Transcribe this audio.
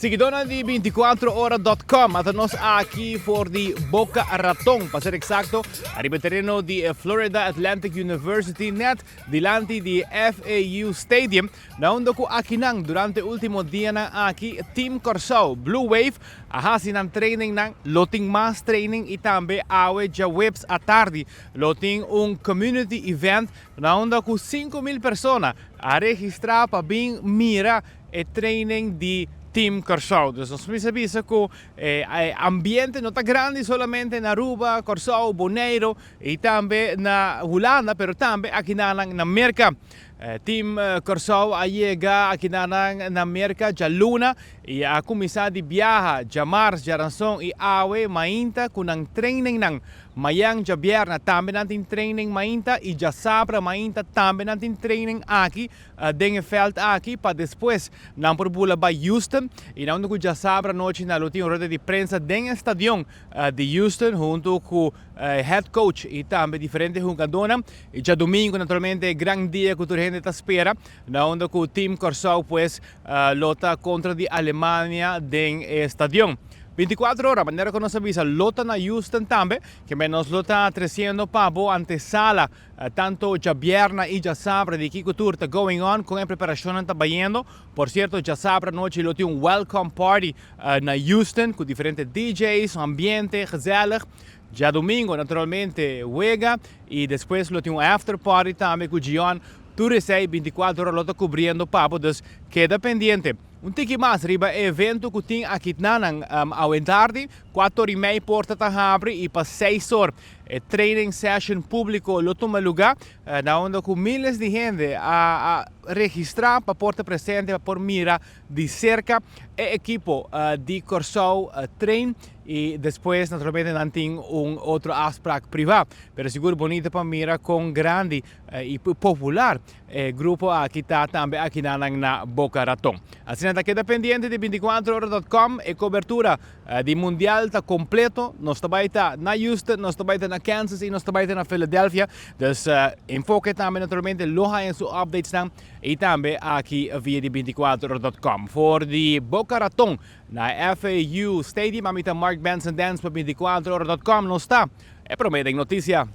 Seguidora de 24horas.com, estamos aquí por the Boca Raton, para ser exacto, arriba terreno de Florida Atlantic University net, delante de FAU Stadium, na onde ko aqui durante o último dia na aqui, Team Corsou, Blue Wave, sinang training ng loting mass training e também awe ja webs à tarde, loting community event, na onde ko 5,000 pessoas a registrar para bem mira e training de Team Corsou. Dus ons avisa que ambiente não está grande solamente na Aruba, Corsou, Bonaire e também na Holanda, pero também aqui na América. Team Corsou chega aqui na América já luna e a começar de viajar já março, já ranção e awe mainta com ang training ng mayang já bierna também natin training mainta e já sabra mainta também natin training aqui dentro veld aqui para depois não por bula by Houston e não que já sabra noite na lutinha roda de prensa dentro do estadião de Houston junto com head coach e também diferentes jogadores e já domingo naturalmente grande dia que a gente está espera na onde o Team Corsou pues lota contra de Alemanha dentro do estadião. 24 horas, maneira que nos avisa, lota na Houston também, que menos lota 300 pavo antesala, tanto já vierna e já sabra de que tour está going on, com a preparação está bayendo. Por certo, já sabra noite loti welcome party na Houston, com diferentes DJs, ambiente, gezellig. Já domingo, naturalmente, juega e depois loti after party também com o Gion. Tudo isso 24 horas lota cobrindo papo, dus queda pendiente. Tiki mais, riba evento que tem aqui na tarde, 4h30 porta tá abre e para 6 horas. Training session público lo toma lugar, na onde com milhares de gente a registrar para porta presente por mira de cerca e equipo de Corsou train e depois naturalmente não tem outro aspecto privado, pero seguro bonito para mira com grande e popular grupo aqui tá também aqui na Boca Raton. Assim está queda pendiente de 24horas.com e cobertura de mundial está completo, nós também tá na Houston, nós também tá na Kansas e nós também tá na Philadelphia, dus enfoque também naturalmente loja em seus updates e também aqui via de 24horas.com. For the Boca Raton na FAU Stadium, amita Mark Benson Dance para 24horas.com, não está, é prometem notícia.